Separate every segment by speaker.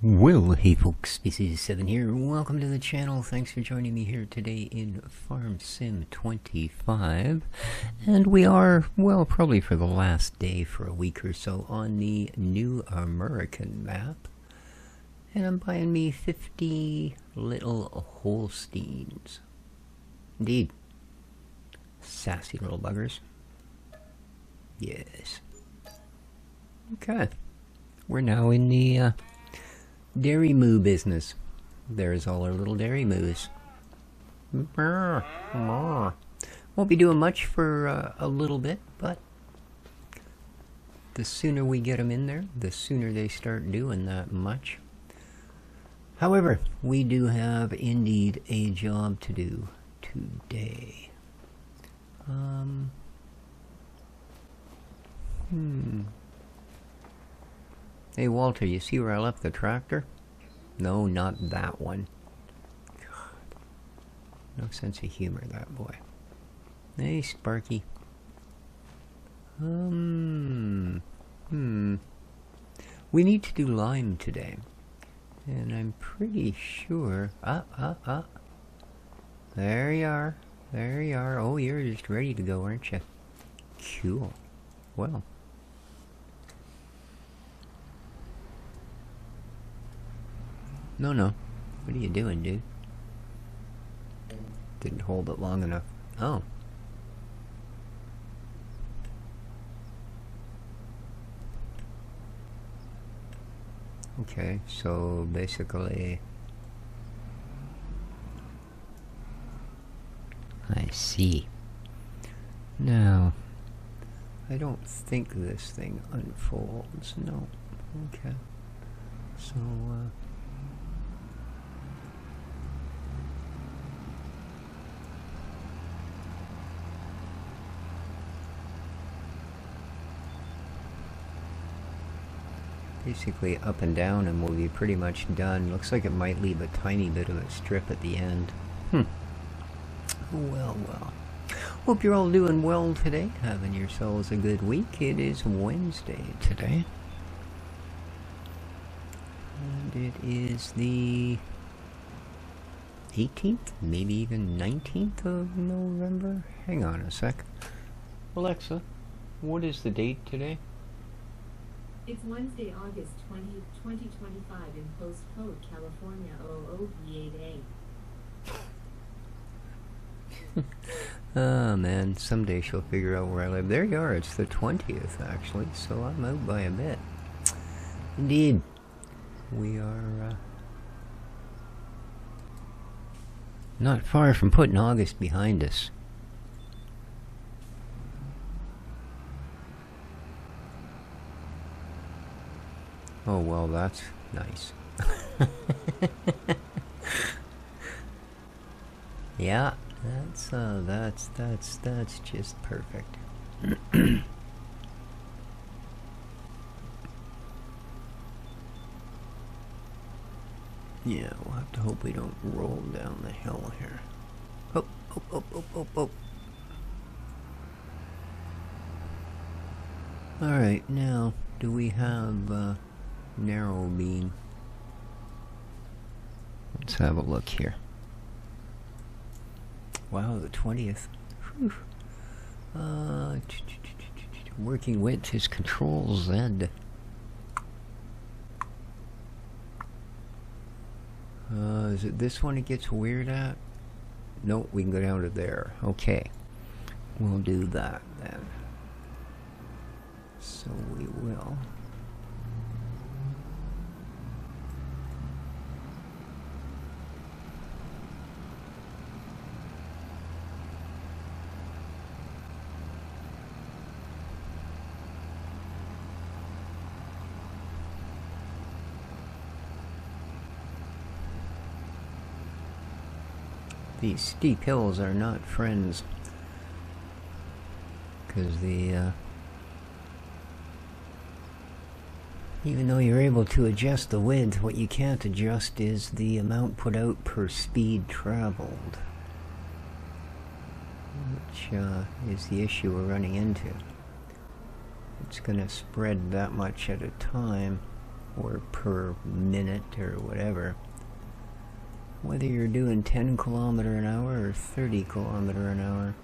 Speaker 1: Well, hey folks, this is 7 here. Welcome to the channel. Thanks for joining me here today in Farm Sim 25. And we are, well, probably for the last day for a week or so on the new American map. And I'm buying me 50 little Holsteins. Indeed. Sassy little buggers. Yes. Okay. We're now in the dairy moo business. There's all our little dairy moos. Won't be doing much for a little bit, but the sooner we get them in there, the sooner they start doing that much. However, we do have indeed a job to do today. Hey Walter, you see where I left the tractor? No, not that one. God. No sense of humor, that boy. Hey Sparky. We need to do lime today. And I'm pretty sure... There you are. There you are. Oh, you're just ready to go, aren't you? Cool. Well. No. What are you doing, dude? Didn't hold it long enough. Oh. Okay, so basically... I see. Now, I don't think this thing unfolds. No. Okay. So, basically up and down and we'll be pretty much done. Looks like it might leave a tiny bit of a strip at the end. Well. Hope you're all doing well today. Having yourselves a good week. It is Wednesday today. And it is the 18th, maybe even 19th of November. Hang on a sec. Alexa, what is the date today?
Speaker 2: It's Wednesday, August 20th, 2025 in postcode California 008A.
Speaker 1: Oh man, someday she'll figure out where I live. There you are, it's the 20th actually, so I'm out by a bit. Indeed. We are not far from putting August behind us. Oh well, that's nice. Yeah, that's just perfect. Yeah, we'll have to hope we don't roll down the hill here. Oh. Alright, now, do we have narrow beam? Let's have a look here. Wow, the 20th. Whew. Working with is Control Z. Is it this one it gets weird at? Nope, we can go down to there. Okay. We'll do that then. So we will. These steep hills are not friends, because the even though you're able to adjust the width, what you can't adjust is the amount put out per speed traveled, which is the issue we're running into. It's going to spread that much at a time. or per minute or whatever. Whether you're doing 10 kilometer an hour or 30 kilometer an hour.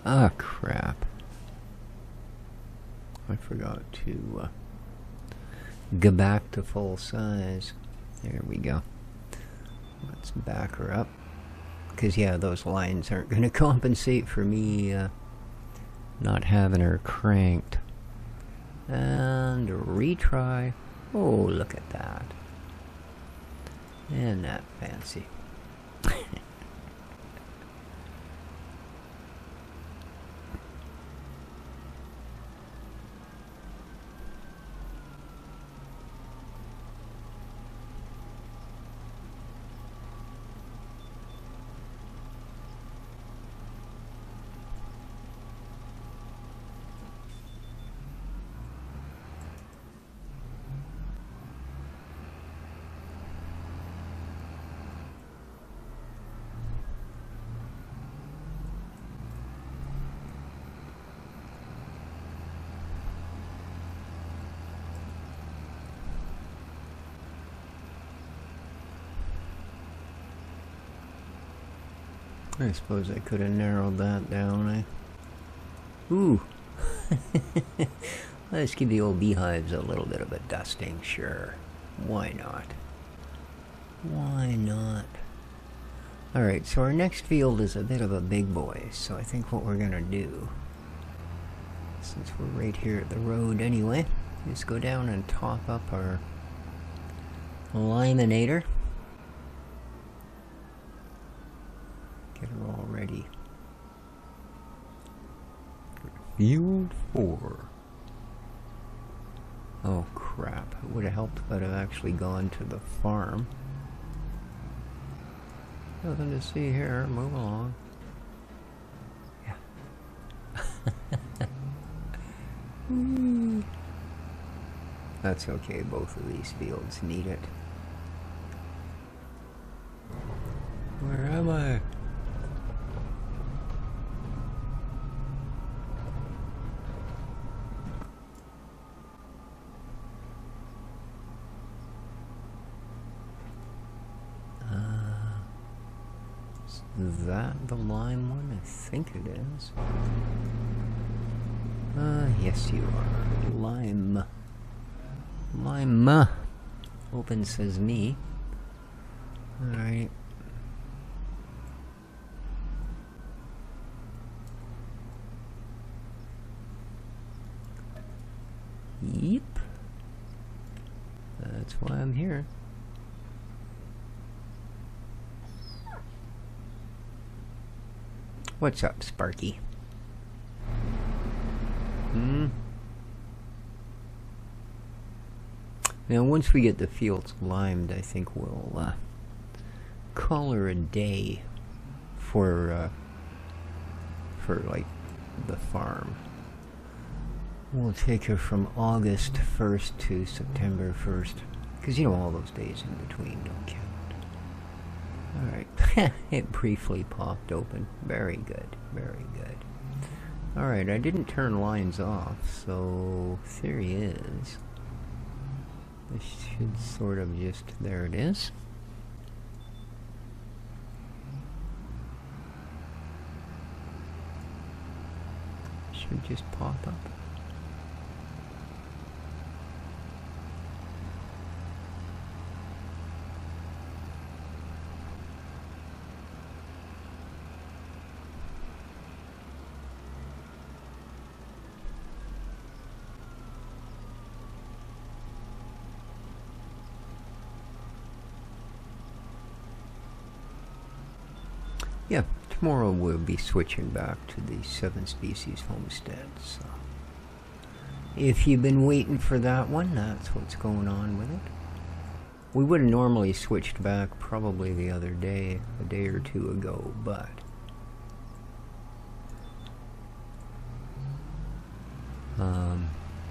Speaker 1: Ah, crap. I forgot to go back to full size. There we go. Let's back her up. Because, yeah, those lines aren't going to compensate for me not having her cranked. And retry. Oh, look at that. Isn't that fancy? I suppose I could have narrowed that down, eh? Ooh! Let's give the old beehives a little bit of a dusting, sure. Why not? Why not? Alright, so our next field is a bit of a big boy, so I think what we're gonna do, since we're right here at the road anyway, is go down and top up our liminator. Get her all ready. Field 4. Oh crap, it would have helped if I'd have actually gone to the farm. Nothing to see here, move along. Yeah. That's okay, both of these fields need it. Where am I? Is that the lime one? I think it is. Yes you are. Lime. Lime. Open says me. Alright. Yep. That's why I'm here. What's up, Sparky? Now, once we get the fields limed, I think we'll call her a day for like the farm. We'll take her from August 1st to September 1st, because you know all those days in between don't count. Alright, it briefly popped open. Very good, very good. Alright, I didn't turn lines off, so theory is this should sort of just, there it is. Should just pop up. Yeah, tomorrow we'll be switching back to the 7 species homestead, so if you've been waiting for that one, that's what's going on with it. We would have normally switched back probably the other day, a day or two ago, but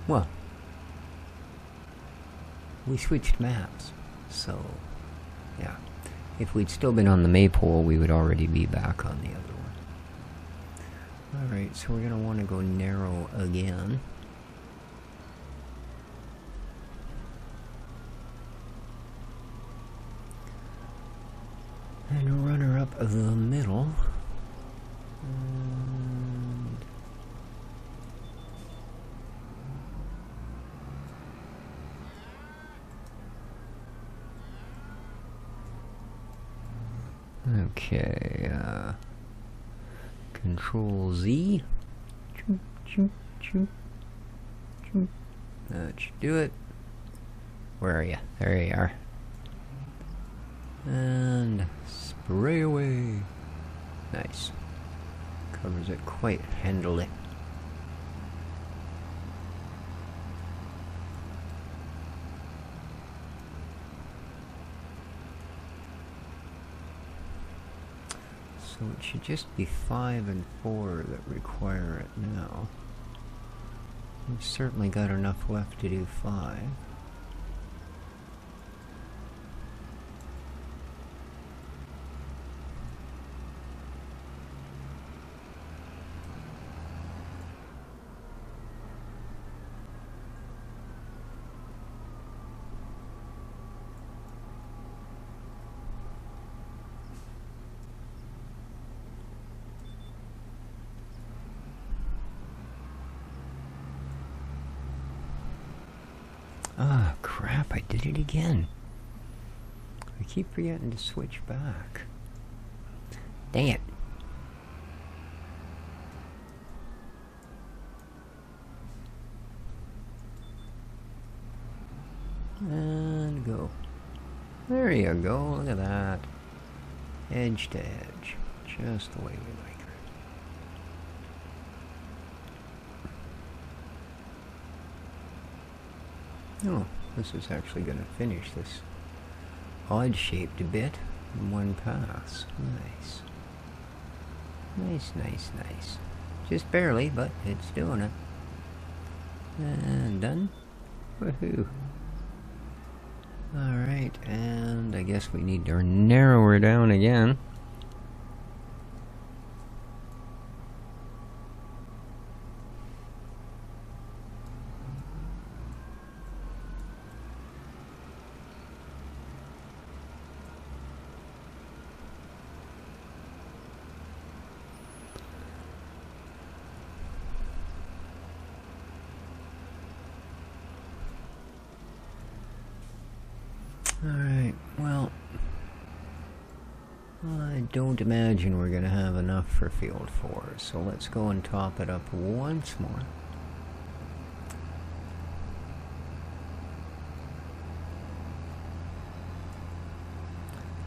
Speaker 1: well, we switched maps, so yeah. If we'd still been on the maypole, we would already be back on the other one. Alright, so we're going to want to go narrow again. And run her up the middle. Okay, Control Z. Choo, choo, choo, choo. That should do it. Where are you? There you are. And spray away. Nice. Covers it quite handily. So it should just be 5 and 4 that require it now. We've certainly got enough left to do 5. Ah, crap, I did it again. I keep forgetting to switch back. Dang it. And go. There you go, look at that. Edge to edge. Just the way we like it. Oh, this is actually going to finish this odd-shaped bit in one pass. Nice. Nice, nice, nice. Just barely, but it's doing it. And done. Woohoo. Alright, and I guess we need to narrow her down again. Alright, well, I don't imagine we're going to have enough for field 4, so let's go and top it up once more.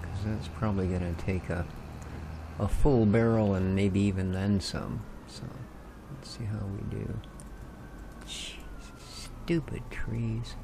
Speaker 1: Because that's probably going to take a full barrel and maybe even then some. So, let's see how we do. Jeez, stupid trees.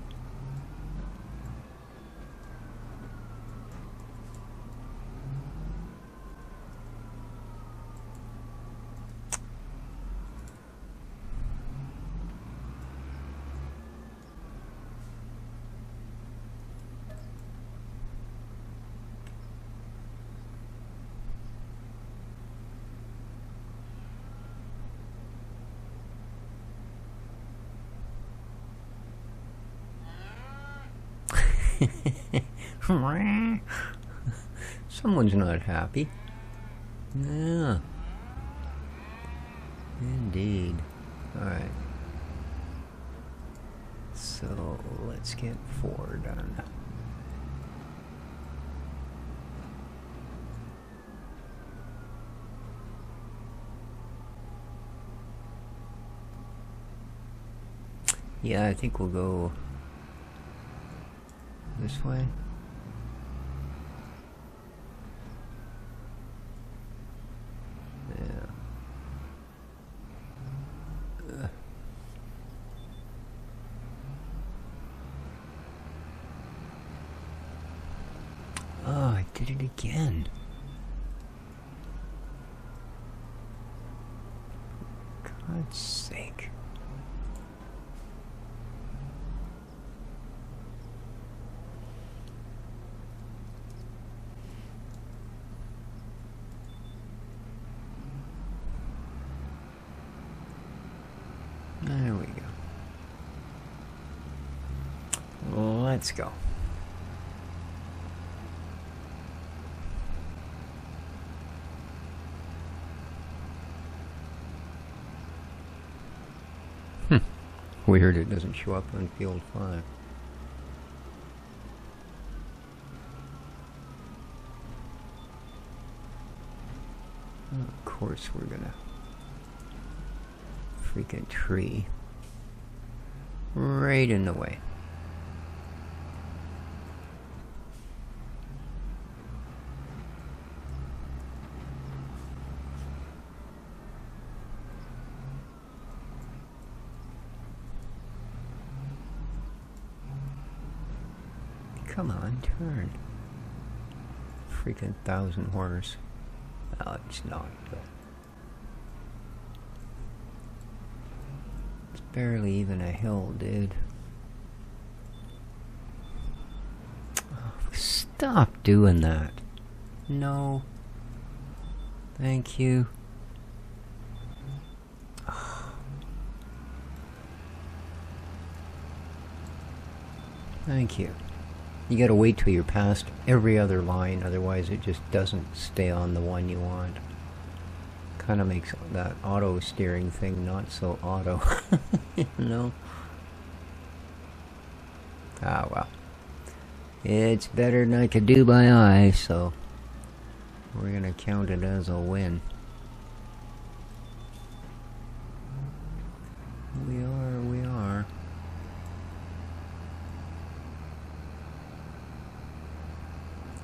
Speaker 1: Someone's not happy. Yeah. Indeed. Alright. So, let's get 4 done. Yeah, I think we'll go this way. Yeah. Oh, I did it again. God's sake. Let's go. Weird it doesn't show up on field 5. Of course we're gonna freaking tree right in the way. Come on, turn. Freaking 1,000 horse. Oh, it's not, but it's barely even a hill, dude. Oh, stop doing that. No. Thank you. Oh. Thank you. You gotta wait till you're past every other line, otherwise it just doesn't stay on the one you want. Kinda makes that auto steering thing not so auto, you know? Ah, well. It's better than I could do by eye, so we're gonna count it as a win. We are.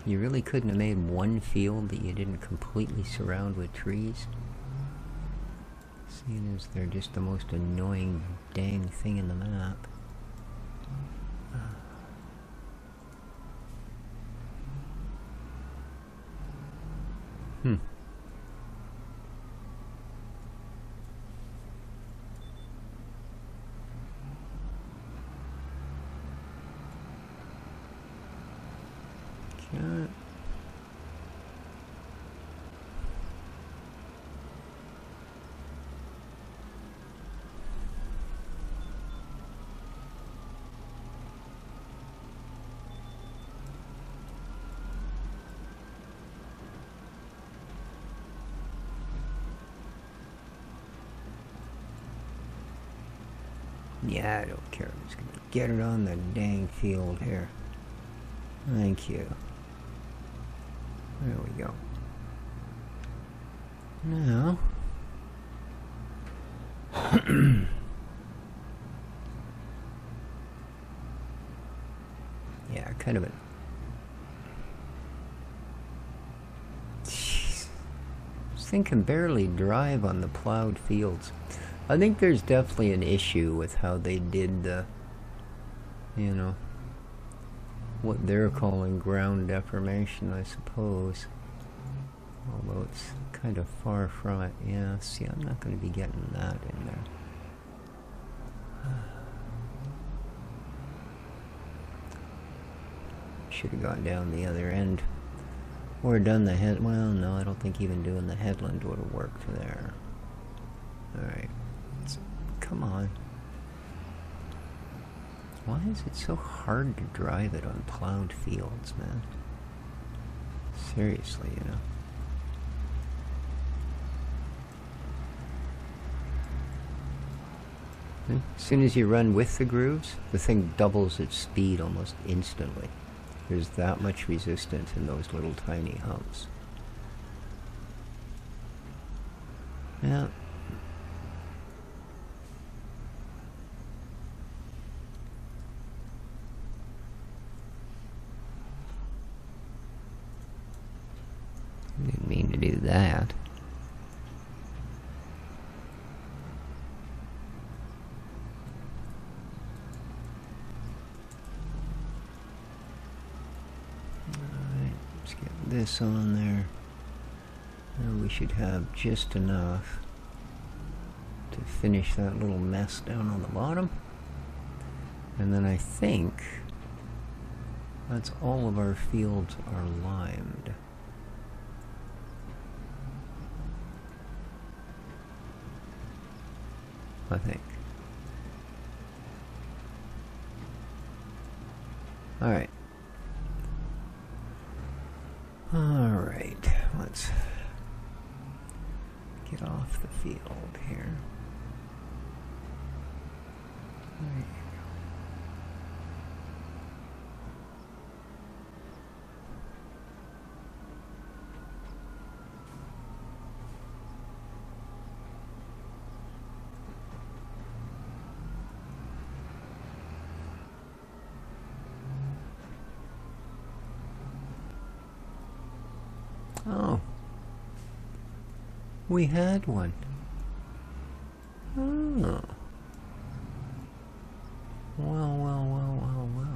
Speaker 1: You really couldn't have made one field that you didn't completely surround with trees? Seeing as they're just the most annoying dang thing in the map. Okay. Yeah, I don't care. I'm just gonna get it on the dang field here. Thank you. There we go. Now... yeah, kind of a... Jeez. This thing can barely drive on the plowed fields. I think there's definitely an issue with how they did the, you know, what they're calling ground deformation, I suppose. Although it's kind of far from it. Yeah, see, I'm not going to be getting that in there. Should have gone down the other end. Or done the head... well, no, I don't think even doing the headland would have worked there. Alright. Come on. Why is it so hard to drive it on plowed fields, man? Seriously, you know. As soon as you run with the grooves, the thing doubles its speed almost instantly. There's that much resistance in those little tiny humps. Yeah. Didn't mean to do that. Alright, let's get this on there. Now we should have just enough to finish that little mess down on the bottom. And then I think that's all of our fields are limed. I think. Alright. Alright, let's get off the field here. There you go. Oh. We had one. Oh. Well, well, well, well, well.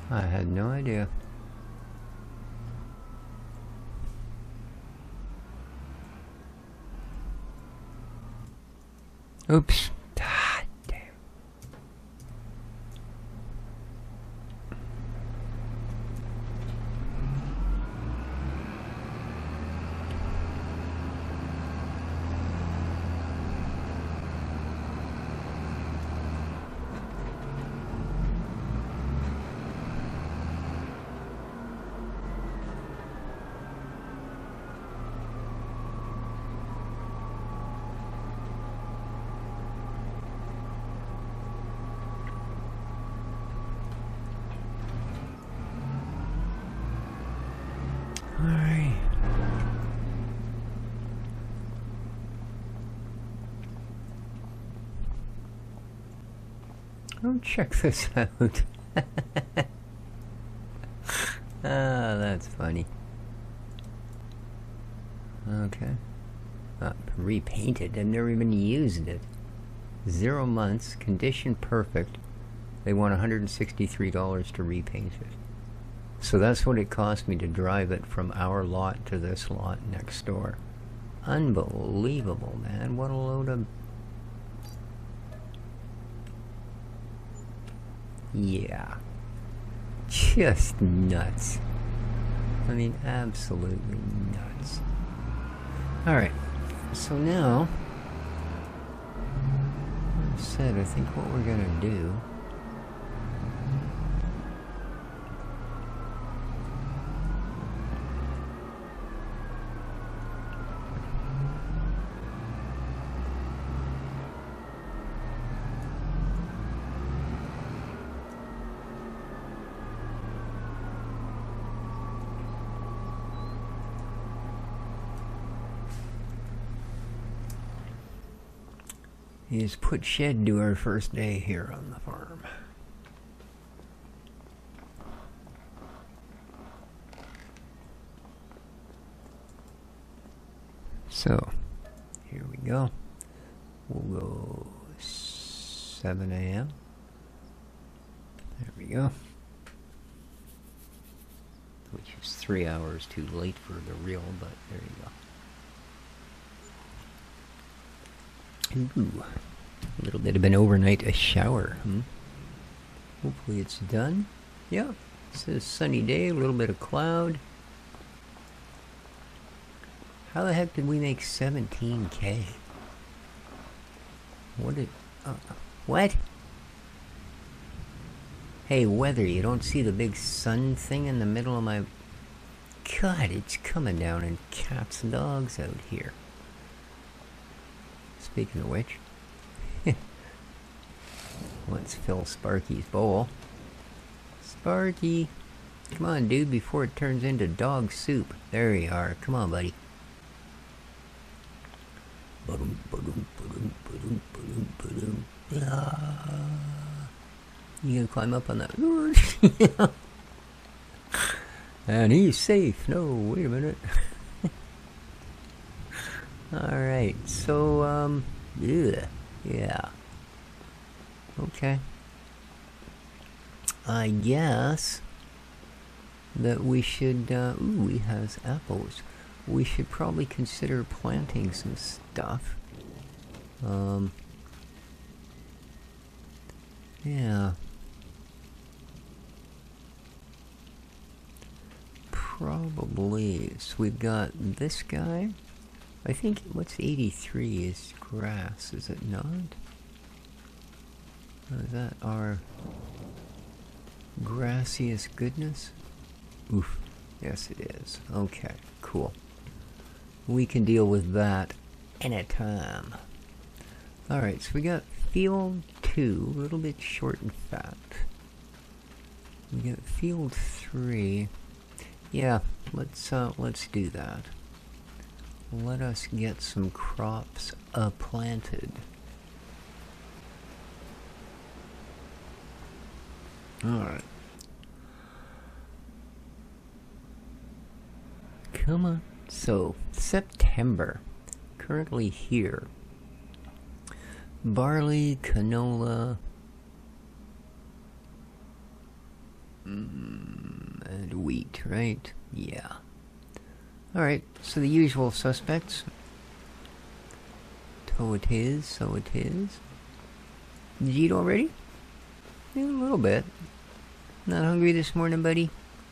Speaker 1: I had no idea. Oops. Ah, damn. Alright. Oh, check this out. Ah, that's funny. Okay. Repainted. I've never even used it. 0 months. Condition perfect. They want $163 to repaint it. So that's what it cost me to drive it from our lot to this lot next door. Unbelievable, man. What a load of... Yeah. Just nuts. I mean, absolutely nuts. Alright. So now... Like I said, I think what we're gonna do... is put shed to our first day here on the farm. So, here we go. We'll go 7 a.m. There we go. Which is 3 hours too late for the real, but there you go. Ooh, a little bit of an overnight shower. Hopefully it's done. Yeah, it says sunny day, a little bit of cloud. How the heck did we make 17K? What did... what? Hey, weather, you don't see the big sun thing in the middle of my... God, it's coming down in cats and dogs out here. Speaking of which, let's fill Sparky's bowl. Sparky, come on, dude, before it turns into dog soup. There you are. Come on, buddy. You gonna climb up on that? And he's safe. No, wait a minute. Alright, so, yeah. Okay. I guess that we should, ooh, he has apples. We should probably consider planting some stuff. Yeah. Probably. So we've got this guy. I think, what's 83 is grass, is it not? Is that our grassiest goodness? Oof. Yes, it is. Okay, cool. We can deal with that anytime. Alright, so we got field 2, a little bit short and fat. We got field 3. Yeah, let's do that. Let us get some crops planted. Alright. Come on. So, September. Currently here. Barley, canola, and wheat, right? Yeah. Alright, so the usual suspects. So it is, so it is. Did you eat already? Yeah, a little bit. Not hungry this morning, buddy?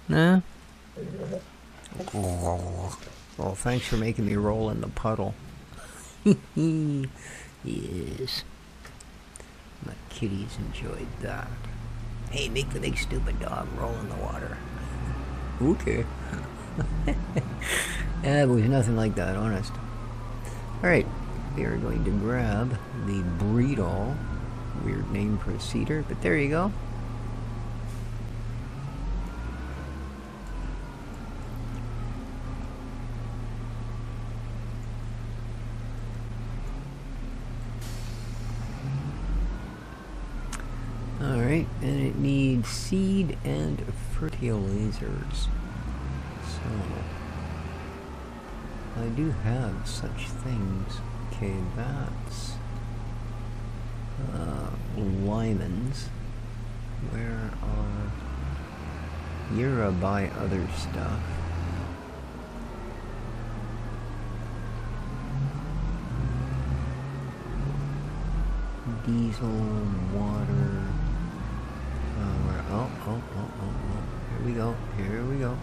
Speaker 1: Nah? Oh, well, thanks for making me roll in the puddle. Yes. My kitties enjoyed that. Hey, make the big stupid dog roll in the water. Okay. It was nothing like that, honest. Alright, we are going to grab the Breedall. Weird name for a cedar, but there you go. Alright, and it needs seed and fertilizers. So, I do have such things. Okay, that's limons. Where are... You're buy other stuff. Diesel, water... Oh. Here we go. Here we go.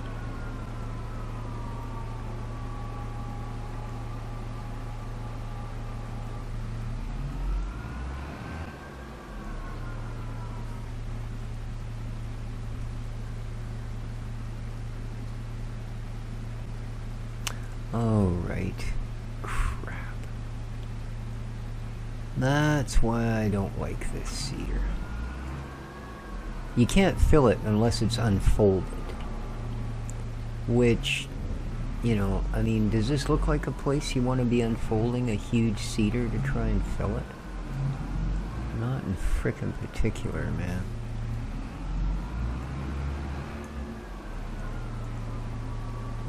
Speaker 1: Alright. Crap. That's why I don't like this cedar. You can't fill it unless it's unfolded. Which, you know, I mean, does this look like a place you want to be unfolding a huge cedar to try and fill it? Not in frickin' particular, man.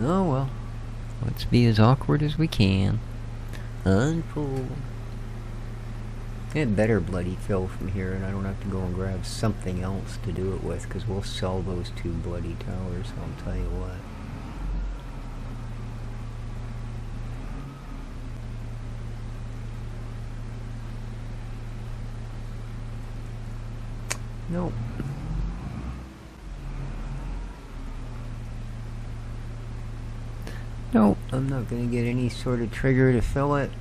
Speaker 1: Oh well. Let's be as awkward as we can. Unfold. It better bloody fill from here, and I don't have to go and grab something else to do it with, because we'll sell those 2 bloody towers, I'll tell you what. Nope. Nope, I'm not gonna get any sort of trigger to fill it.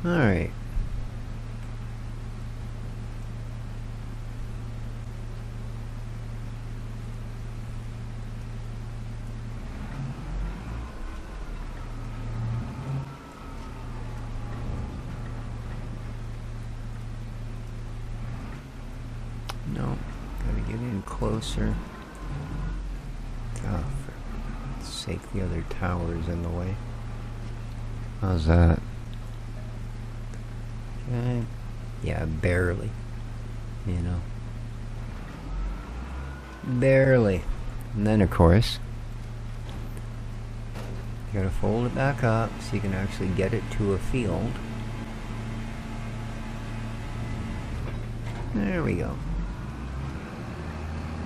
Speaker 1: Alright. No, gotta get in closer. Oh, for sake, the other tower's in the way. How's that? Okay. Yeah, barely. You know. Barely. And then, of course, you gotta fold it back up so you can actually get it to a field. There we go.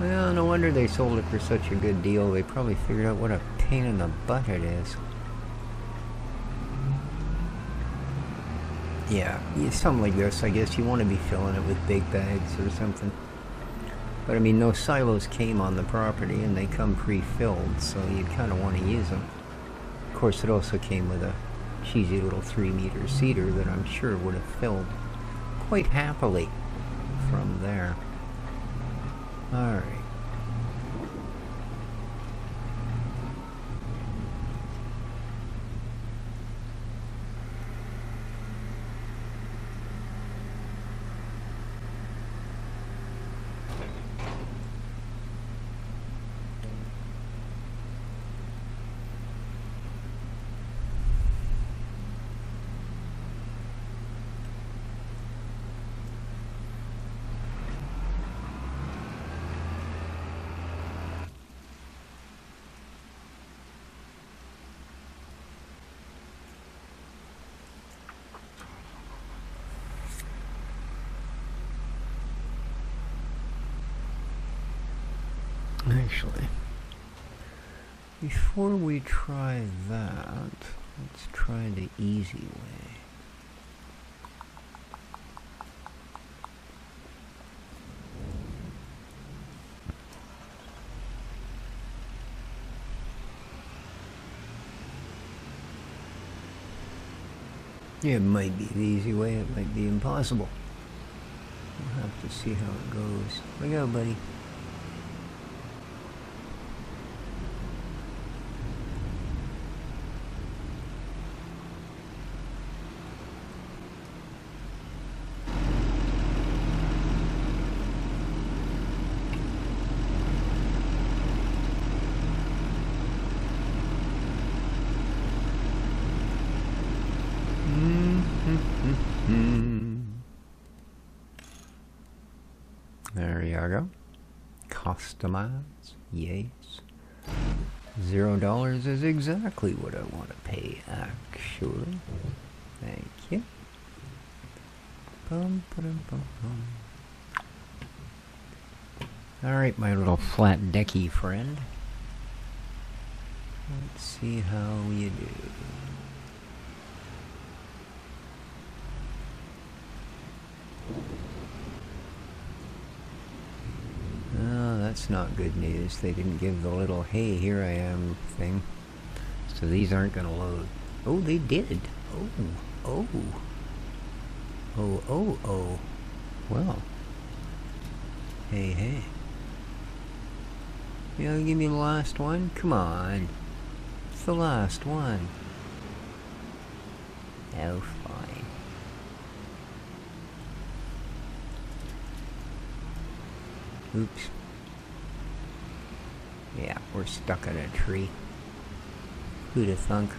Speaker 1: Well, no wonder they sold it for such a good deal. They probably figured out what a pain in the butt it is. Yeah, something like this, I guess you want to be filling it with big bags or something. But I mean, no silos came on the property and they come pre-filled, so you'd kind of want to use them. Of course, it also came with a cheesy little 3-meter seeder that I'm sure would have filled quite happily from there. Alright. Actually, before we try that, let's try the easy way. It might be the easy way, it might be impossible. We'll have to see how it goes. Look out, buddy. There you go. Customize. Yes. $0 is exactly what I want to pay, actually. Thank you. Bum, ba-dum, bum, bum. Alright, my little flat decky friend. Let's see how you do. Oh, that's not good news. They didn't give the little, hey, here I am thing. So these aren't going to load. Oh, they did. Oh, oh. Oh, oh, oh. Well. Hey, hey. You gonna give me the last one? Come on. It's the last one. Oh, fine. Oops. Yeah, we're stuck in a tree. Who'da thunk?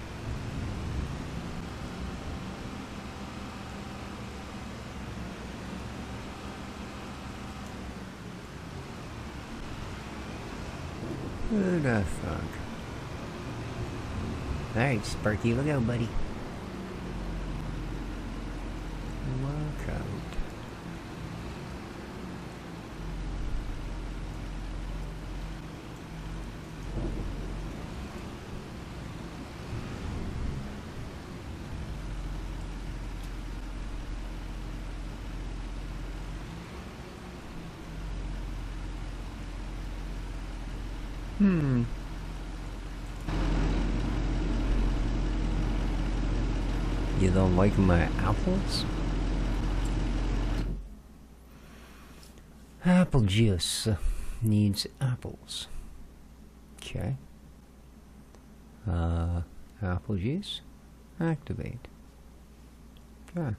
Speaker 1: Who'da thunk? Alright, Sparky, look out, buddy. Look out. You don't like my apples? Apple juice needs apples. Okay. Apple juice. Activate. Okay.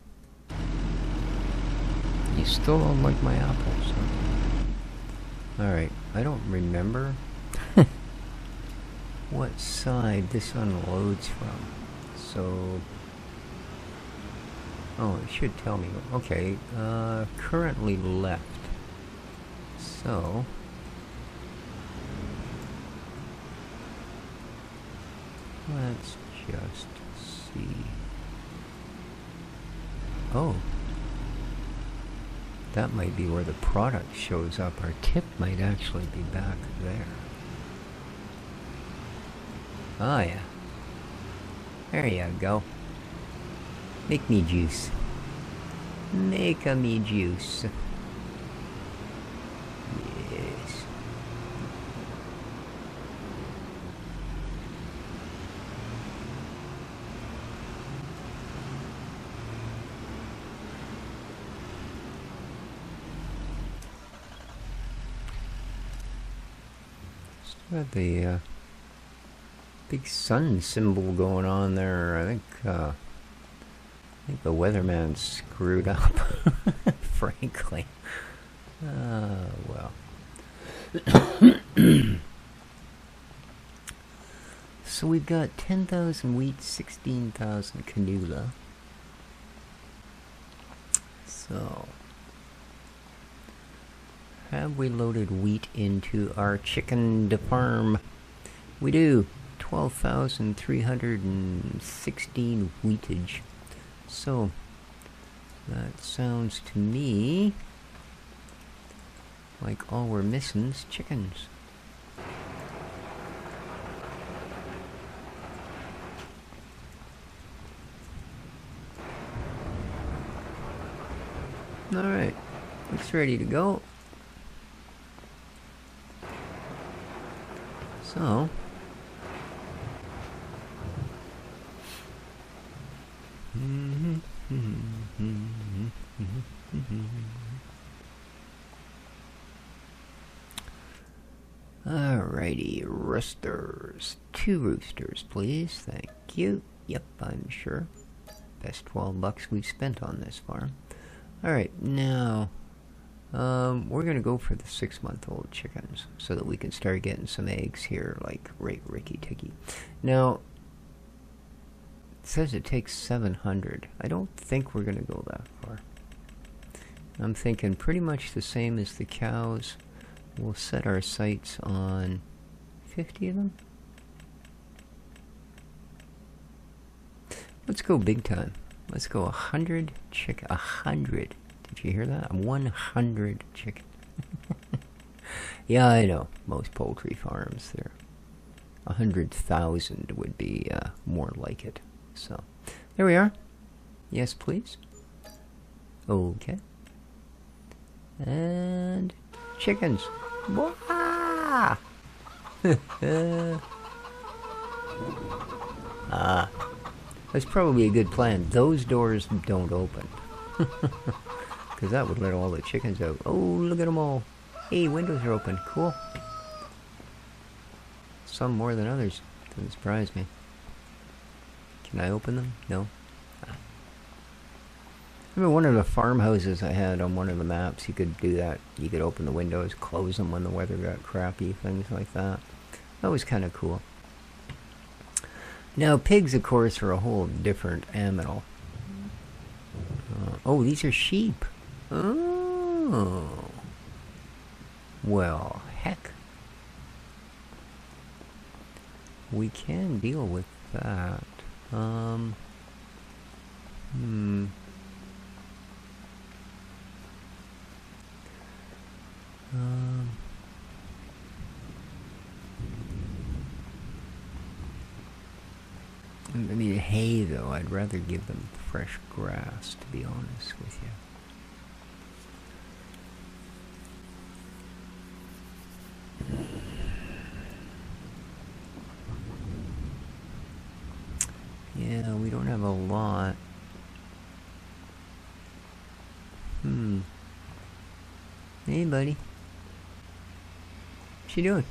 Speaker 1: You still don't like my apples, huh? Alright, I don't remember what side this unloads from. So, Oh, it should tell me. Okay, currently left. So... let's just see. Oh. That might be where the product shows up. Our tip might actually be back there. Oh yeah. There you go. Make me juice. Make a me juice. Yes. Still got the big sun symbol going on there. I think the weatherman screwed up, frankly. Well. So we've got 10,000 wheat, 16,000 canola. So, have we loaded wheat into our chicken farm? We do. 12,316 wheatage. So, that sounds to me like all we're missing is chickens. Alright, looks ready to go. So, alrighty, roosters. 2 roosters, please. Thank you. Yep, I'm sure. Best 12 bucks we've spent on this farm. Alright, now, we're gonna go for the 6-month-old chickens so that we can start getting some eggs here, like right Ricky Ticky. Now, it says it takes 700. I don't think we're gonna go that far. I'm thinking pretty much the same as the cows. We'll set our sights on 50 of them. Let's go big time. Let's go 100 chicken. 100. Did you hear that? 100 chicken. Yeah, I know. Most poultry farms, they're 100,000 would be more like it. So, there we are. Yes, please. Okay. And chickens. Wah! That's probably a good plan. Those doors don't open. Because that would let all the chickens out. Oh, look at them all. Hey, windows are open. Cool. Some more than others. Doesn't surprise me. Can I open them? No. Remember one of the farmhouses I had on one of the maps, you could do that. You could open the windows, close them when the weather got crappy, things like that. That was kind of cool. Now, pigs, of course, are a whole different animal. Oh, these are sheep. Oh. Well, heck. We can deal with that. I mean, hay, though, I'd rather give them fresh grass, to be honest with you. Yeah, we don't have a lot. Hey, buddy. What you doing?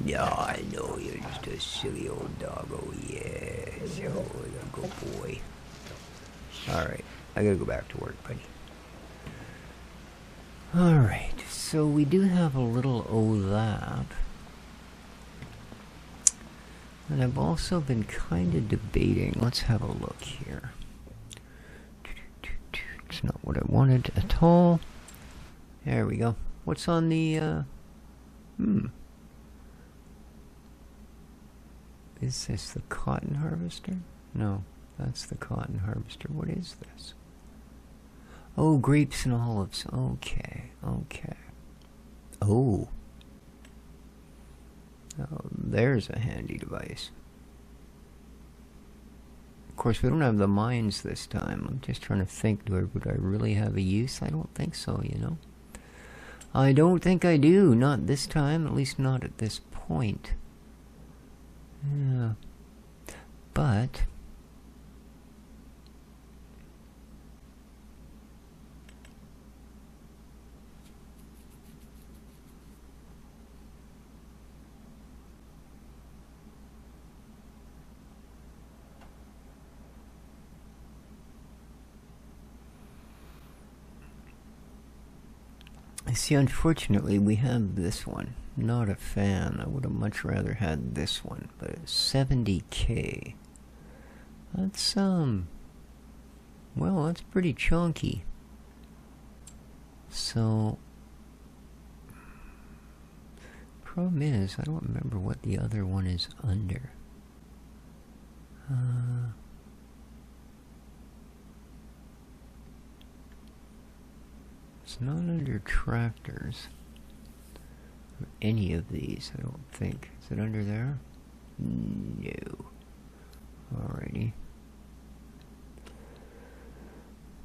Speaker 1: Yeah, I know, you're just a silly old doggo, yes. Oh, a good boy. Alright, I gotta go back to work, buddy. Alright, so we do have a little overlap. And I've also been kind of debating. Let's have a look here. It's not what I wanted at all. There we go. What's on the, Is this the cotton harvester? No, that's the cotton harvester. What is this? Oh, grapes and olives. Okay, okay. Oh. Oh, there's a handy device. Of course, we don't have the mines this time. I'm just trying to think, would I really have a use? I don't think so, you know. I don't think I do. Not this time. At least not at this point. Yeah. But... see, unfortunately, we have this one. Not a fan. I would have much rather had this one. But it's 70K. That's, well, that's pretty chunky. So, problem is, I don't remember what the other one is under. It's not under tractors. Or any of these, I don't think. Is it under there? No. Alrighty.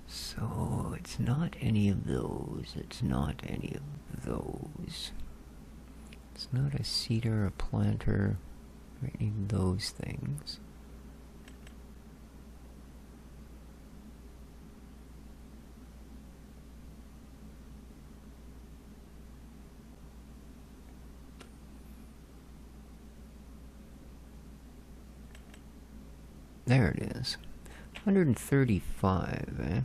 Speaker 1: So, it's not any of those. It's not any of those. It's not a seeder, a planter, or any of those things. There it is. 135, eh?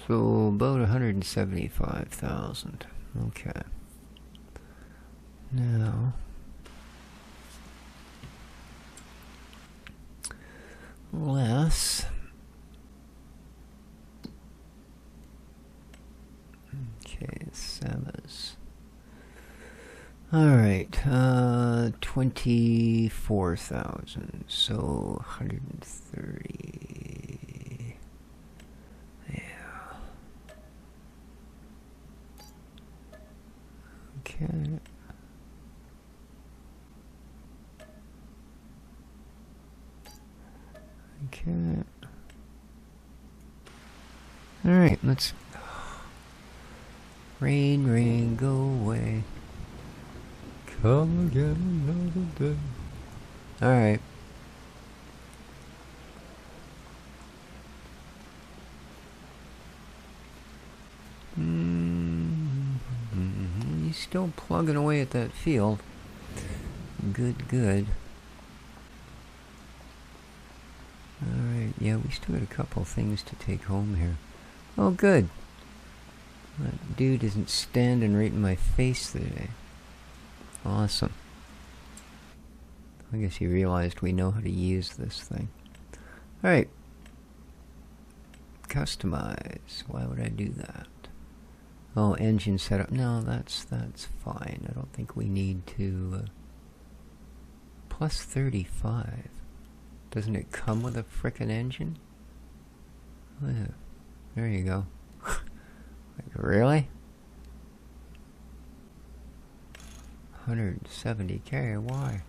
Speaker 1: So, about 175,000. Okay. Now... less. Okay, Samus. Alright, 24,000. So, 130. Yeah. Okay. Okay. Alright, let's... Rain, rain, go away. Come again another day. Alright. He's still plugging away at that field. Good, good. Alright, yeah, we still got a couple things to take home here. Oh, good. That dude isn't standing right in my face today. Awesome. I guess he realized we know how to use this thing. Alright. Customize. Why would I do that? Oh, engine setup. No, that's fine. I don't think we need to... plus 35. Doesn't it come with a frickin' engine? Oh, yeah. There you go. Like, really? 170K, why?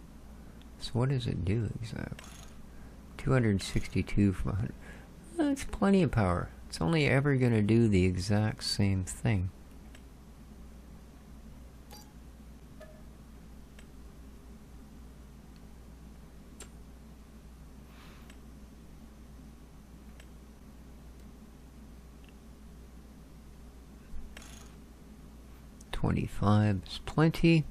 Speaker 1: So what does it do exactly? 262 from 100. That's plenty of power. It's only ever going to do the exact same thing. $25 is plenty.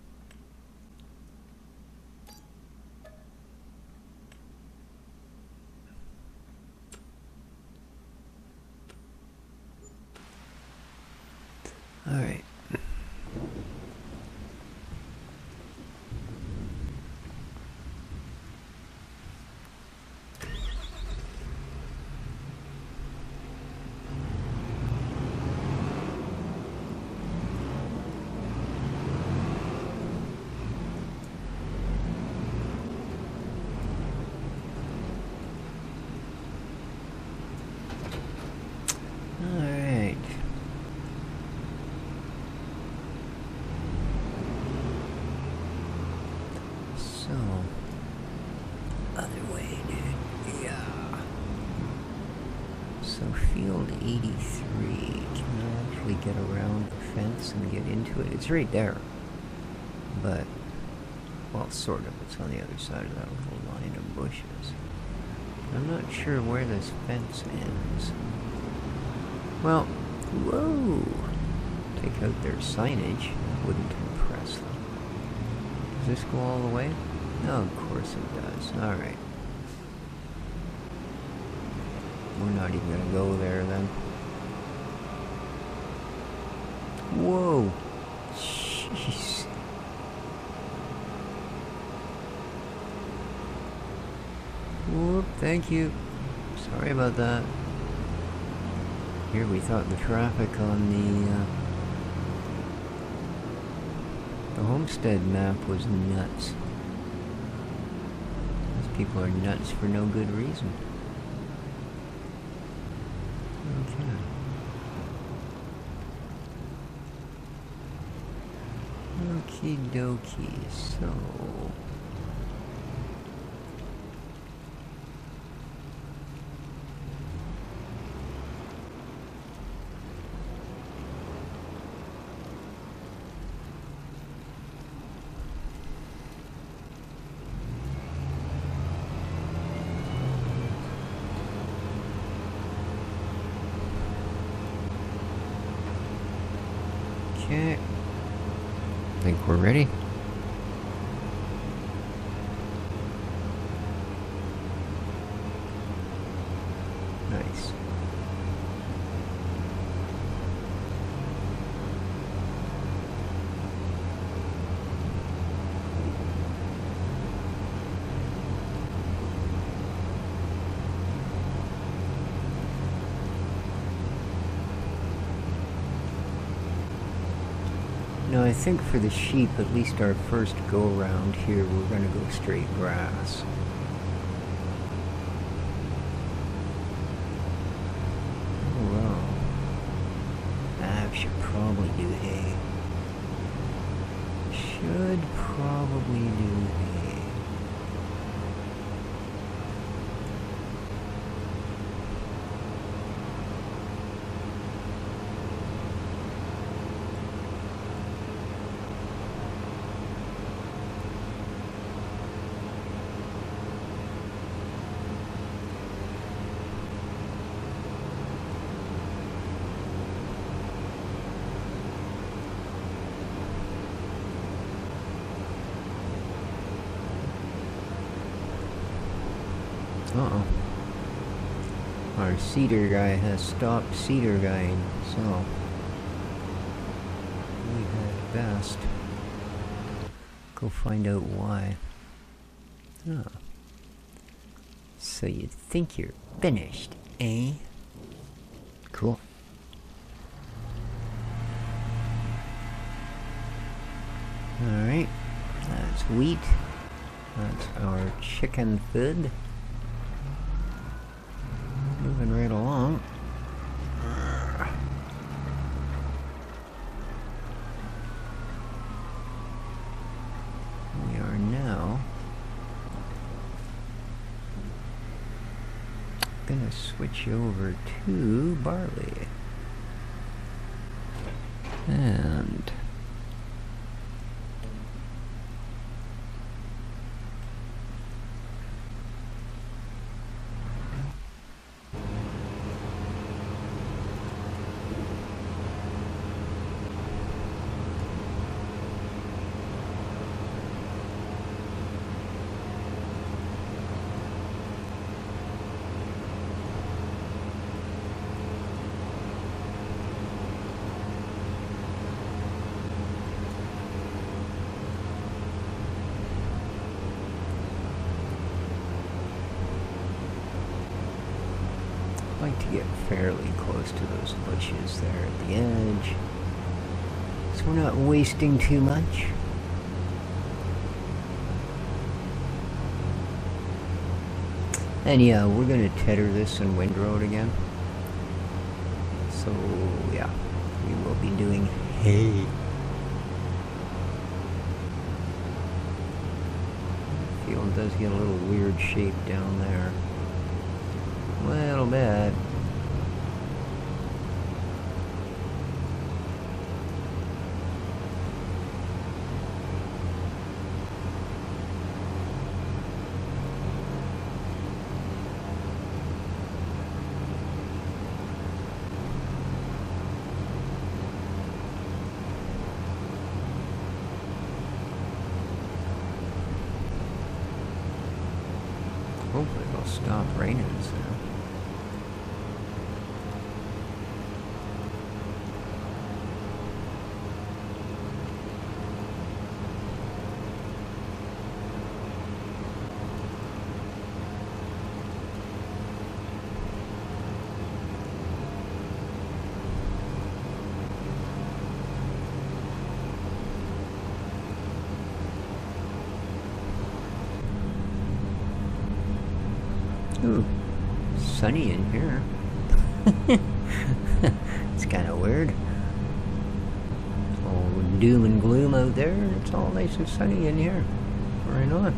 Speaker 1: Alright. Alright. So, other way, dude. Yeah. So, field 83. Can I actually get around the fence and get into it? It's right there. But, well, sort of. It's on the other side of that little line of bushes. I'm not sure where this fence ends. Well, whoa! Take out their signage. Wouldn't impress them. Does this go all the way? No, of course it does. Alright. We're not even gonna go there then. Whoa! Jeez. Whoop, thank you. Sorry about that. Here we thought the traffic on the homestead map was nuts. These people are nuts for no good reason. Okay. Okie dokie, so... Okay. Think we're ready? Nice. No, I think for the sheep, at least our first go-around here, we're gonna go straight grass. Oh, wow. I should probably do hay. Should probably do hay. Uh-oh. Our cedar guy has stopped cedar guying, so we had best go find out why. Oh. So you think you're finished, eh? Cool. Alright, that's wheat. That's our chicken food. Moving right along. We are now gonna switch over to barley. And like to get fairly close to those bushes there at the edge, so we're not wasting too much. And yeah, we're gonna tether this in Windroad again. So yeah, we will be doing hay. The field does get a little weird shape down there. A little bit. Hopefully it'll stop raining soon. Ooh, sunny in here. It's kind of weird. It's all doom and gloom out there, and it's all nice and sunny in here. Right on.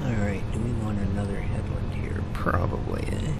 Speaker 1: Alright, do we want another headland here? Probably, eh?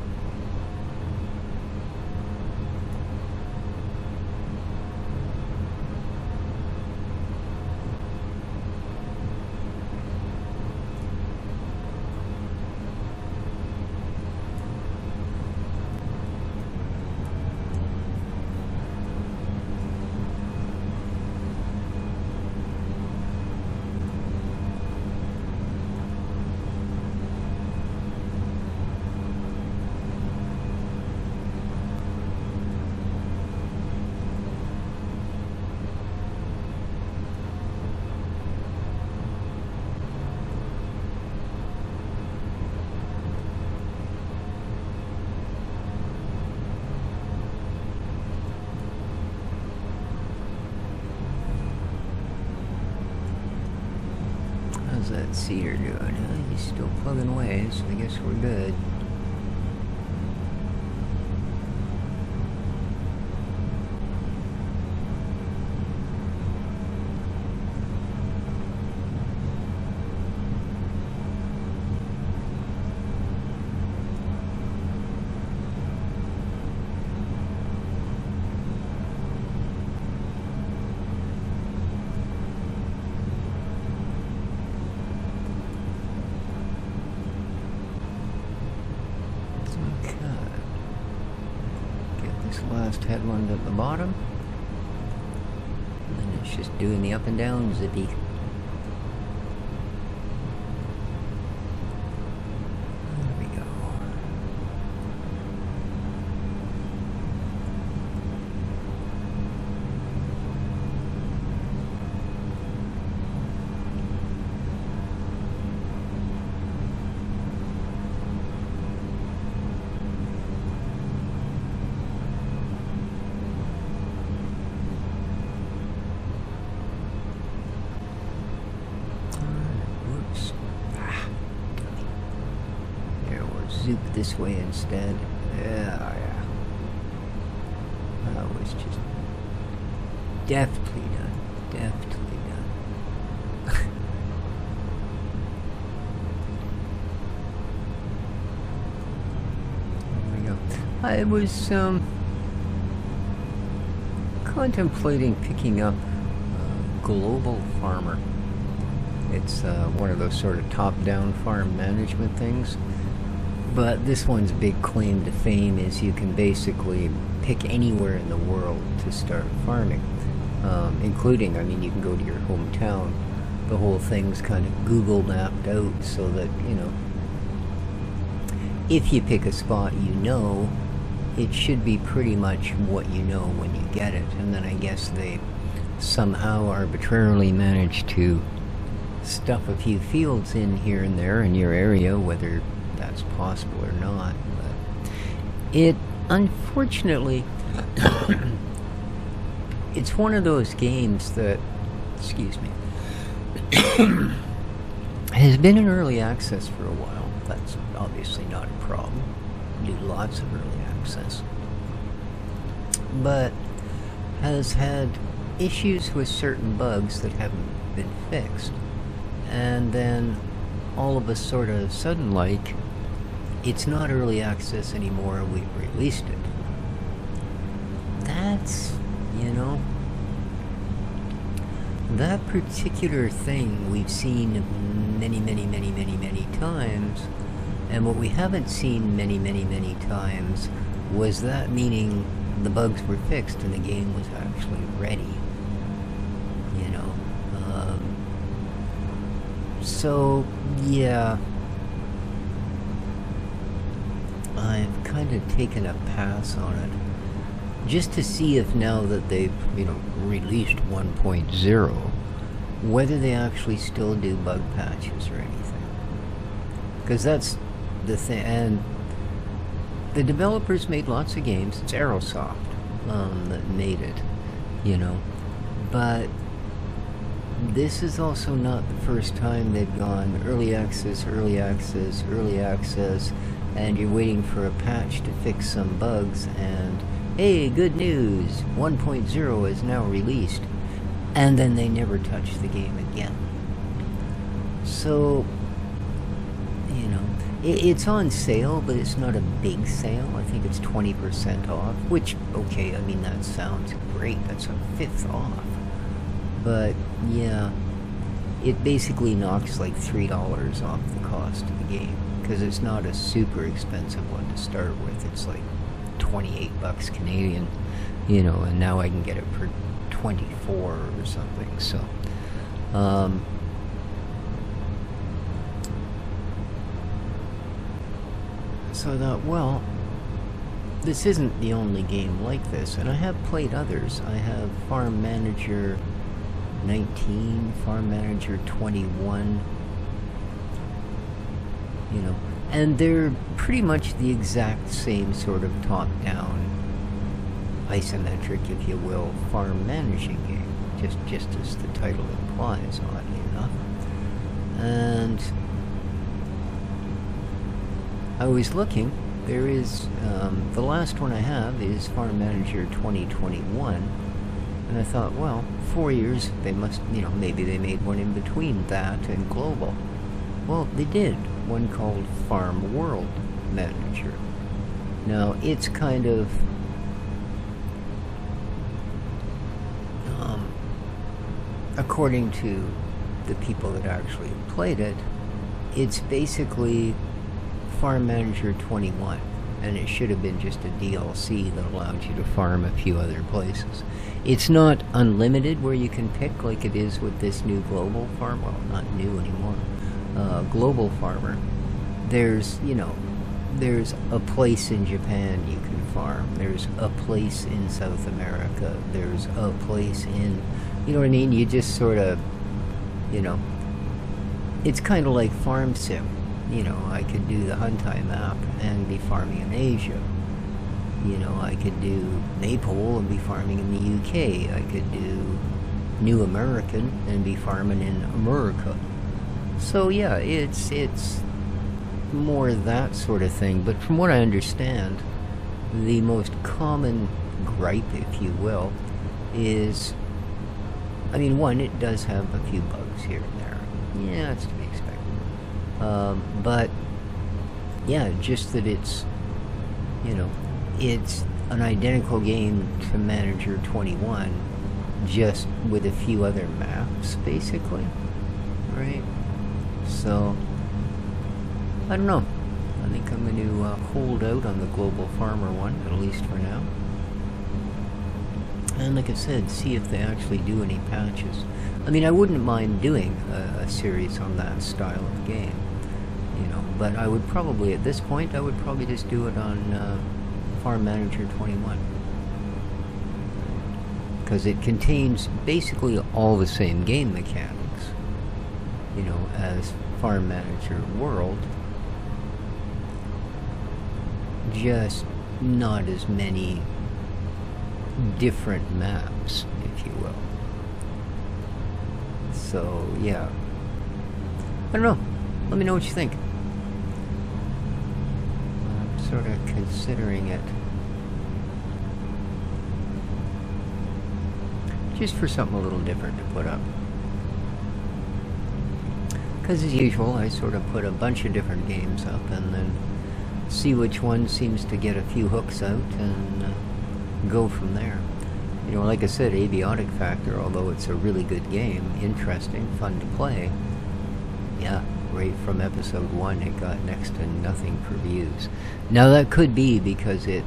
Speaker 1: How's that cedar doing? He's still plugging away, so I guess we're good. Last headland at the bottom, and then it's just doing the up and down zippy. There we go. Zoop this way instead. Yeah. That was just deftly done. Deftly done. There we go. I was contemplating picking up Global Farmer. It's one of those sort of top-down farm management things. But this one's big claim to fame is you can basically pick anywhere in the world to start farming. Including, I mean, you can go to your hometown. The whole thing's kind of Google mapped out so that, you know, if you pick a spot you know, it should be pretty much what you know when you get it, and then I guess they somehow arbitrarily manage to stuff a few fields in here and there in your area, whether that's possible or not. But it, unfortunately, it's one of those games that, excuse me, has been in early access for a while. That's obviously not a problem. Do lots of early access. But has had issues with certain bugs that haven't been fixed. And then all of a sort of sudden, like, it's not early access anymore, we've released it. That's, you know, that particular thing we've seen many times, and what we haven't seen many times was that meaning the bugs were fixed and the game was actually ready, you know. So yeah, I've kind of taken a pass on it, just to see if now that they've, you know, released 1.0, whether they actually still do bug patches or anything. Because that's the thing, and the developers made lots of games. It's Aerosoft that made it, you know, but this is also not the first time they've gone early access, and you're waiting for a patch to fix some bugs, and hey, good news, 1.0 is now released, and then they never touch the game again. So, you know, it's on sale, but it's not a big sale. I think it's 20% off, which, okay, I mean, that sounds great. That's a fifth off. But, yeah, it basically knocks like $3 off the cost of the game, because it's not a super expensive one to start with. It's like 28 bucks Canadian, you know, and now I can get it for 24 or something. So so I thought, well, this isn't the only game like this, and I have played others. I have Farm Manager 19, Farm Manager 21, you know, and they're pretty much the exact same sort of top-down, isometric, if you will, farm managing game, just as the title implies, oddly enough. And I was looking, there is, the last one I have is Farm Manager 2021, and I thought, well, 4 years, they must, you know, maybe they made one in between that and Global. Well, they did, one called Farm World Manager. Now, it's kind of, according to the people that actually played it, it's basically Farm Manager 21, and it should have been just a DLC that allowed you to farm a few other places. It's not unlimited where you can pick like it is with this new Global Farm, well, not new anymore, Global Farmer. There's, you know, there's a place in Japan you can farm, there's a place in South America, there's a place in, you know what I mean, you just sort of, you know, it's kind of like Farm Sim. You know, I could do the Huntai map and be farming in Asia. You know, I could do Maypole and be farming in the UK. I could do New American and be farming in America. So yeah, it's more that sort of thing. But from what I understand, the most common gripe, if you will, is, I mean, one, it does have a few bugs here and there. Yeah, it's to be expected. But yeah, just that it's, you know, it's an identical game to Manager 21, just with a few other maps, basically, right? So, I don't know. I think I'm going to hold out on the Global Farmer one, at least for now. And like I said, see if they actually do any patches. I mean, I wouldn't mind doing a series on that style of game, you know, but I would probably, at this point, I would probably just do it on Farm Manager 21. Because it contains basically all the same game mechanics, you know, as Farm Manager World, just not as many different maps, if you will. So, yeah. I don't know. Let me know what you think. I'm sort of considering it. Just for something a little different to put up. Because as usual, I sort of put a bunch of different games up and then see which one seems to get a few hooks out and go from there. You know, like I said, Abiotic Factor, although it's a really good game, interesting, fun to play, yeah, right from episode 1 it got next to nothing for views. Now that could be because it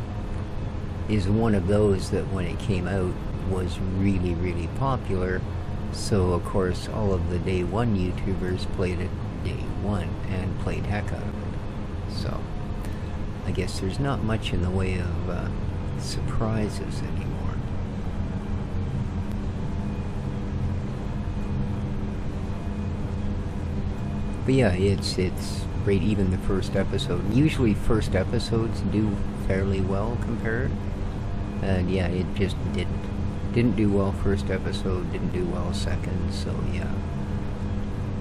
Speaker 1: is one of those that when it came out was really, really popular, so of course all of the day one YouTubers played it day one and played heck out of it. So I guess there's not much in the way of surprises anymore. But yeah, it's great. Even the first episode. Usually first episodes do fairly well compared, and yeah, it just didn't do well first episode, didn't do well second. So yeah,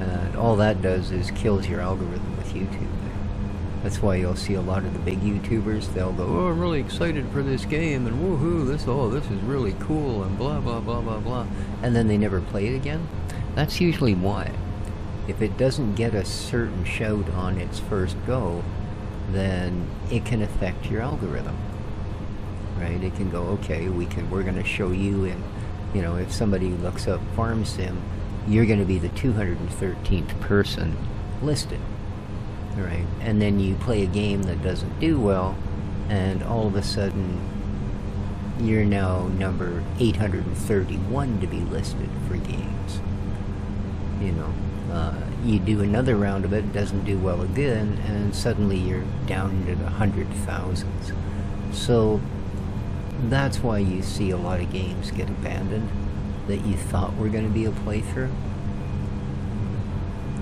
Speaker 1: and all that does is kills your algorithm with YouTube. That's why you'll see a lot of the big YouTubers, they'll go, oh, I'm really excited for this game, and woohoo, this is really cool, and blah, blah, blah, blah, blah. And then they never play it again. That's usually why. If it doesn't get a certain shout on its first go, then it can affect your algorithm. Right? It can go, okay, we're going to show you, and, you know, if somebody looks up Farm Sim, you're going to be the 213th person listed. Right, and then you play a game that doesn't do well, and all of a sudden you're now number 831 to be listed for games. You know, you do another round of it, it doesn't do well again, and suddenly you're down into the 100,000s. So that's why you see a lot of games get abandoned that you thought were going to be a playthrough.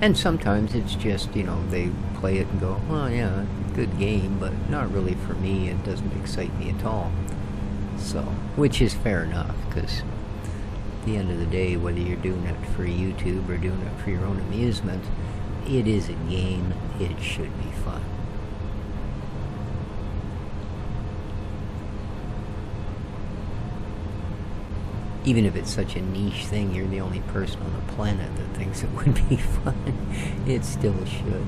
Speaker 1: And sometimes it's just, you know, they play it and go, well, yeah, good game, but not really for me. It doesn't excite me at all. So, which is fair enough, because at the end of the day, whether you're doing it for YouTube or doing it for your own amusement, it is a game. It should be fun. Even if it's such a niche thing, you're the only person on the planet that thinks it would be fun, it still should.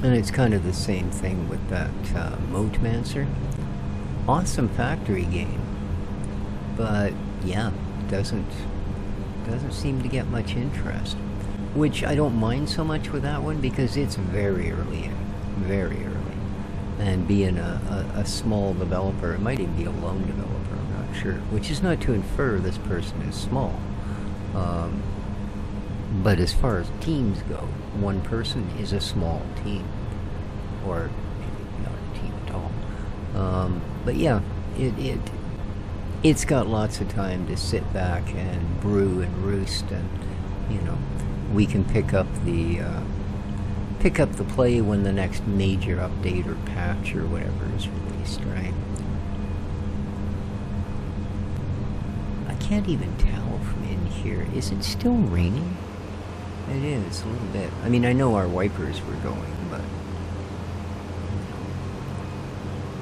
Speaker 1: And it's kind of the same thing with that Motemancer. Awesome factory game, but yeah, doesn't seem to get much interest. Which I don't mind so much with that one because it's very early in, very early. And being a small developer, it might even be a lone developer, I'm not sure. Which is not to infer this person is small. But as far as teams go, one person is a small team. Or maybe not a team at all. But yeah, it's got lots of time to sit back and brew and roost, and, you know, we can pick up the play when the next major update or patch or whatever is released, right? I can't even tell from in here. Is it still raining? It is, a little bit. I mean, I know our wipers were going, but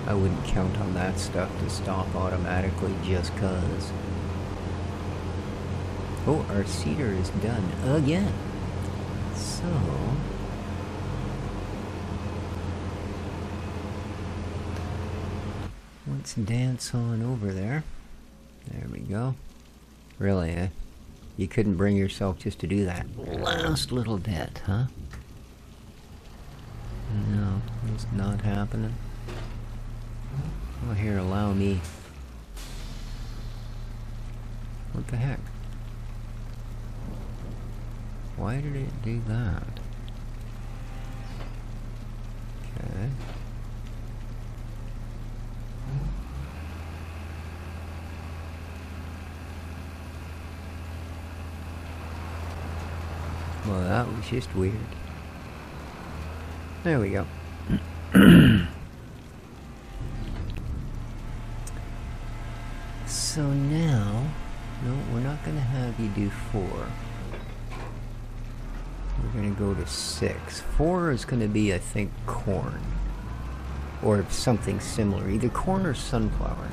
Speaker 1: I wouldn't count on that stuff to stop automatically just 'cause. Oh, our cedar is done again. So let's dance on over there. There we go. Really, eh? You couldn't bring yourself just to do that last little bit, huh? No, it's not happening. Oh, here, allow me. What the heck? Why did it do that? That was just weird. There we go. So now, no, we're not going to have you do 4. We're going to go to 6. 4 is going to be, I think, corn. Or something similar. Either corn or sunflower.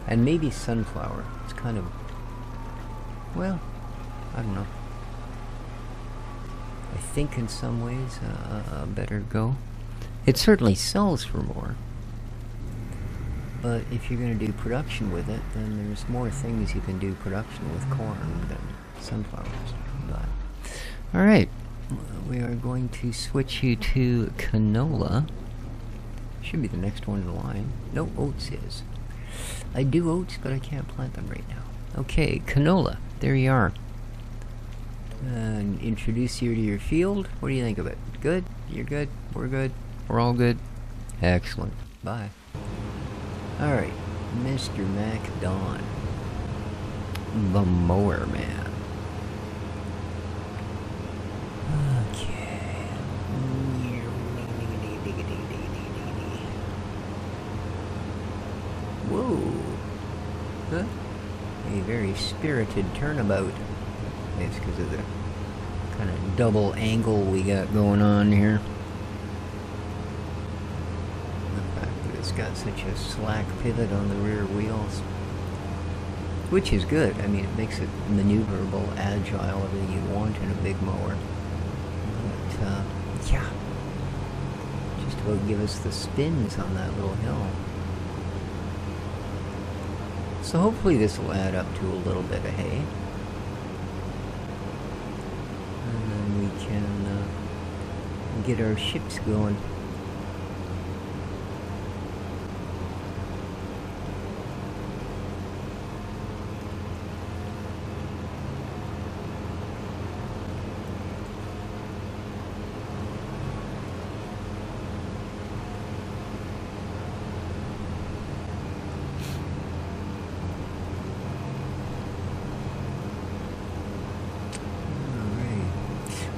Speaker 1: And maybe sunflower. It's kind of... well, I don't know. I think in some ways better go. It certainly sells for more. But if you're going to do production with it, then there's more things you can do production with corn than sunflowers. But, alright, we are going to switch you to canola. Should be the next one in line. No, oats is. I do oats, but I can't plant them right now. Okay, canola. There you are. Introduce you to your field. What do you think of it? Good? You're good? We're good? We're all good? Excellent. Bye. Alright, Mr. MacDon. The Mower Man. Okay. Whoa. Huh? A very spirited turnabout. It's because of the kind of double angle we got going on here. The fact that it's got such a slack pivot on the rear wheels. Which is good. I mean, it makes it maneuverable, agile, everything you want in a big mower. But, yeah. Just about give us the spins on that little hill. So hopefully this will add up to a little bit of hay. And then we can get our ships going.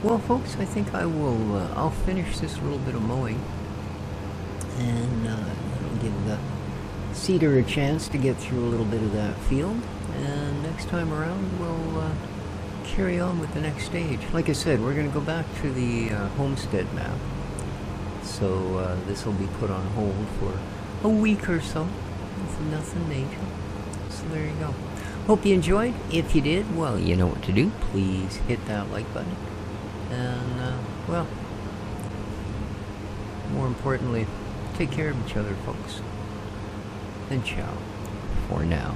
Speaker 1: Well, folks, I think I will, I'll finish this little bit of mowing, and that'll give the seeder a chance to get through a little bit of that field, and next time around we'll carry on with the next stage. Like I said, we're going to go back to the homestead map, so this will be put on hold for a week or so. It's nothing major, so there you go. Hope you enjoyed. If you did, well, you know what to do. Please hit that like button. And, well, more importantly, take care of each other, folks. And ciao for now.